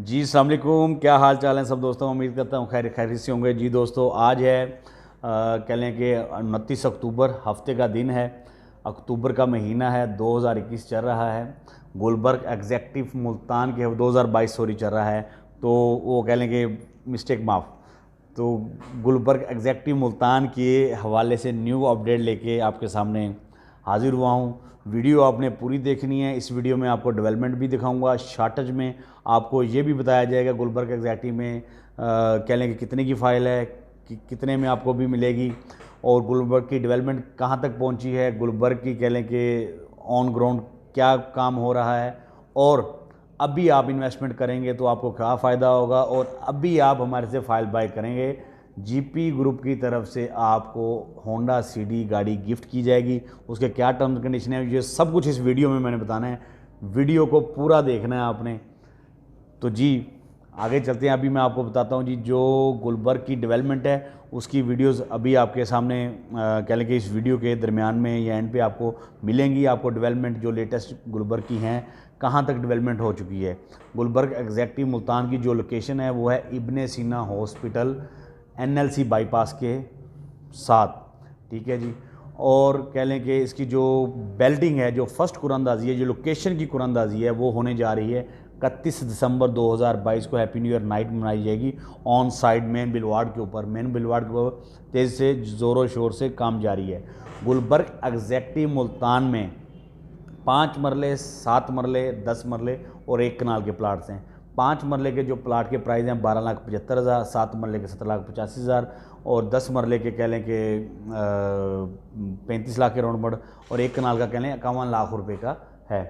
जी अस्सलाम वालेकुम, क्या हाल चाल है सब दोस्तों। उम्मीद करता हूँ खैर खैरियत से होंगे। जी दोस्तों, आज है कह लें कि 29 अक्टूबर, हफ्ते का दिन है, अक्टूबर का महीना है, 2021 चल रहा है। गुलबर्ग एग्जेक्टिव मुल्तान के 2022 सॉरी चल रहा है, तो वो कह लें कि मिस्टेक माफ़। तो गुलबर्ग एग्जेक्टिव मुल्तान के हवाले से न्यू अपडेट लेके आपके सामने हाजिर हुआ हूँ। वीडियो आपने पूरी देखनी है। इस वीडियो में आपको डेवलपमेंट भी दिखाऊंगा, शॉर्टेज में आपको ये भी बताया जाएगा गुलबर्ग एग्जैक्टिव में कह लें कि कितने की फ़ाइल है, कि कितने में आपको भी मिलेगी, और गुलबर्ग की डेवलपमेंट कहाँ तक पहुँची है, गुलबर्ग की कह लें कि ऑन ग्राउंड क्या काम हो रहा है, और अभी आप इन्वेस्टमेंट करेंगे तो आपको क्या फ़ायदा होगा, और अभी आप हमारे से फाइल बाय करेंगे, जीपी ग्रुप की तरफ से आपको होंडा सीडी गाड़ी गिफ्ट की जाएगी। उसके क्या टर्म्स कंडीशन है, ये सब कुछ इस वीडियो में मैंने बताना है। वीडियो को पूरा देखना है आपने। तो जी आगे चलते हैं। अभी मैं आपको बताता हूँ जी, जो गुलबर्ग की डेवलपमेंट है उसकी वीडियोस अभी आपके सामने कह लें कि इस वीडियो के दरमियान में या एंड पे आपको मिलेंगी। आपको डेवलपमेंट जो लेटेस्ट गुलबर्ग की हैं, कहाँ तक डेवलपमेंट हो चुकी है। गुलबर्ग एग्जैक्टिव मुल्तान की जो लोकेशन है वो है इब्ने सीना हॉस्पिटल, एनएलसी बाईपास के साथ, ठीक है जी। और कह लें कि इसकी जो बेल्टिंग है, जो फर्स्ट कुरानंदाजी है, जो लोकेशन की कुरानंदाजी है, वो होने जा रही है 31 दिसंबर 2022 को। हैप्पी न्यू ईयर नाइट मनाई जाएगी ऑन साइड मेन बिलवाड़ के ऊपर। मेन बिलवाड़ के ऊपर तेज़ से ज़ोरों शोर से काम जारी है। गुलबर्ग एग्जैक्टिव मुल्तान में 5 मरले, 7 मरले, 10 मरले और 1 कनाल के प्लाट्स हैं। 5 मरले के जो प्लाट के प्राइस हैं 12,75,000, 7 मरले के 17,85,000, और 10 मरले के कह लें कि 35 लाख के राउंड बड़, और 1 कनाल का कह लें 51 लाख रुपए का है।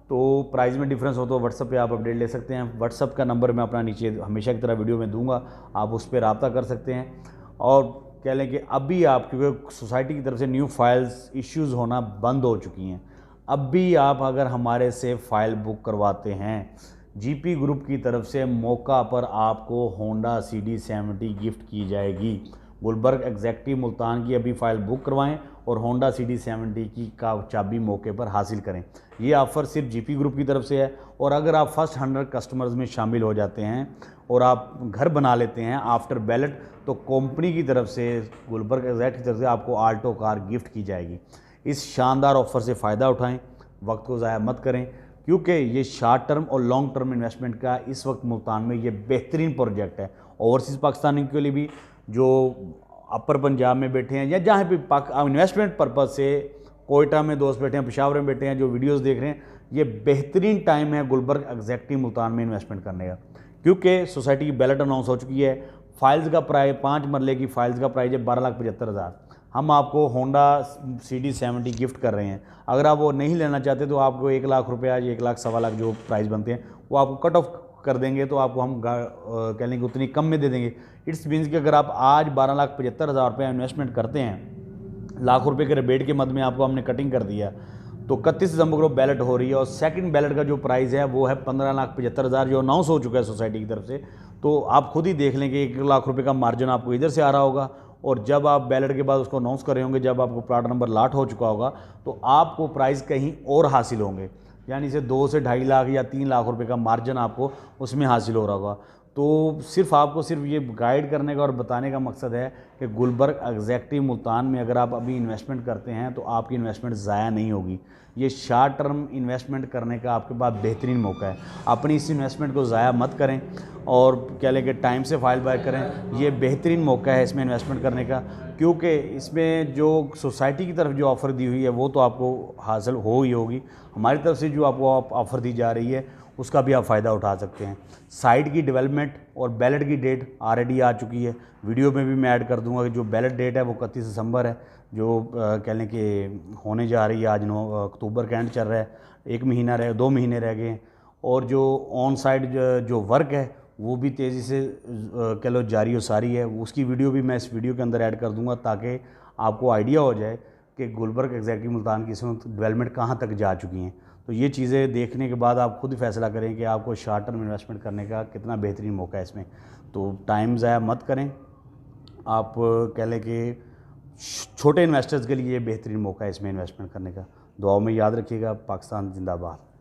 तो प्राइस में डिफरेंस हो तो व्हाट्सअप पे आप अपडेट ले सकते हैं। व्हाट्सअप का नंबर मैं अपना नीचे हमेशा की तरह वीडियो में दूंगा, आप उस पर रब्ता कर सकते हैं। और कह लें कि अभी आप, क्योंकि सोसाइटी की तरफ से न्यू फाइल्स इश्यूज़ होना बंद हो चुकी हैं, अब भी आप अगर हमारे से फ़ाइल बुक करवाते हैं, जीपी ग्रुप की तरफ से मौका पर आपको होंडा CD70 गिफ्ट की जाएगी। गुलबर्ग एग्जैक्टिव मुल्तान की अभी फ़ाइल बुक करवाएं और होंडा CD70 की का चाबी मौके पर हासिल करें। ये ऑफ़र सिर्फ जीपी ग्रुप की तरफ से है। और अगर आप फर्स्ट 100 कस्टमर्स में शामिल हो जाते हैं और आप घर बना लेते हैं आफ्टर बैलेट, तो कंपनी की तरफ से, गुलबर्ग एग्जैक्ट की तरफ से आपको आल्टो कार गिफ्ट की जाएगी। इस शानदार ऑफ़र से फ़ायदा उठाएं, वक्त को ज़ाया मत करें, क्योंकि ये शॉर्ट टर्म और लॉन्ग टर्म इन्वेस्टमेंट का इस वक्त मुल्तान में ये बेहतरीन प्रोजेक्ट है। ओवरसीज़ पाकिस्तानी के लिए भी, जो अपर पंजाब में बैठे हैं या जहाँ भी इन्वेस्टमेंट पर्पज़ से कोयटा में दोस्त बैठे हैं, पेशावर में बैठे हैं, जो वीडियोस देख रहे हैं, ये बेहतरीन टाइम है गुलबर्ग एग्जैक्टिव मुल्तान में इन्वेस्टमेंट करने का, क्योंकि सोसाइटी की बैलेट अनाउंस हो चुकी है। फाइल्स का प्राइस, 5 मरले की फाइल्स का प्राइस है 12,75,000। हम आपको होंडा CD70 गिफ्ट कर रहे हैं। अगर आप वो नहीं लेना चाहते तो आपको 1 लाख रुपया या 1 लाख सवा लाख जो प्राइस बनते हैं वो आपको कट ऑफ कर देंगे, तो आपको हम कह लेंगे उतनी कम में दे देंगे। इट्स मीन्स कि अगर आप आज 12,75,000 रुपये इन्वेस्टमेंट करते हैं, लाख रुपए के रिबेट के मद में आपको हमने कटिंग कर दिया, तो 31 दिसंबर को बैलेट हो रही है, और सेकंड बैलेट का जो प्राइस है वो है 15,75,000, जो अनाउंस हो चुका है सोसाइटी की तरफ से। तो आप खुद ही देख लें कि 1 लाख रुपए का मार्जिन आपको इधर से आ रहा होगा, और जब आप बैलेट के बाद उसको अनाउंस कर रहे होंगे, जब आपको प्लाट नंबर लाट हो चुका होगा, तो आपको प्राइस कहीं और हासिल होंगे, यानी से 2 से 2.5 लाख या 3 लाख रुपए का मार्जिन आपको उसमें हासिल हो रहा होगा। तो सिर्फ आपको सिर्फ ये गाइड करने का और बताने का मकसद है कि गुलबर्ग एग्जैक्टिव मुल्तान में अगर आप अभी इन्वेस्टमेंट करते हैं तो आपकी इन्वेस्टमेंट ज़ाया नहीं होगी। ये शॉर्ट टर्म इन्वेस्टमेंट करने का आपके पास बेहतरीन मौका है। अपनी इस इन्वेस्टमेंट को ज़ाया मत करें, और कह लें कि टाइम से फाइल बाय करें। ये बेहतरीन मौका है इसमें इन्वेस्टमेंट करने का, क्योंकि इसमें जो सोसाइटी की तरफ जो ऑफ़र दी हुई है वो तो आपको हासिल हो ही होगी, हमारी तरफ से जो आपको ऑफ़र दी जा रही है उसका भी आप फ़ायदा उठा सकते हैं। साइट की डेवलपमेंट और बैलेट की डेट ऑलरेडी आ चुकी है। वीडियो में भी मैं ऐड कर दूंगा कि जो बैलेट डेट है वो 31 दिसंबर है, जो कह लें कि होने जा रही है। आज 9 अक्टूबर का एंड चल रहा है, 1 महीना रह 2 महीने रह गए हैं। और जो ऑन साइड जो वर्क है वो भी तेज़ी से कह लो जारी और सारी है। उसकी वीडियो भी मैं इस वीडियो के अंदर ऐड कर दूंगा, ताकि आपको आइडिया हो जाए कि गुलबर्ग एग्जैक्टिव मुल्तान की इस वक्त डेवलपमेंट कहाँ तक जा चुकी हैं। तो ये चीज़ें देखने के बाद आप खुद फैसला करें कि आपको शॉर्ट टर्म इन्वेस्टमेंट करने का कितना बेहतरीन मौका है इसमें। तो टाइम ज़ाया मत करें। आप कह लें कि छोटे इन्वेस्टर्स के लिए बेहतरीन मौका है इसमें इन्वेस्टमेंट करने का। दुआओं में याद रखिएगा। पाकिस्तान जिंदाबाद।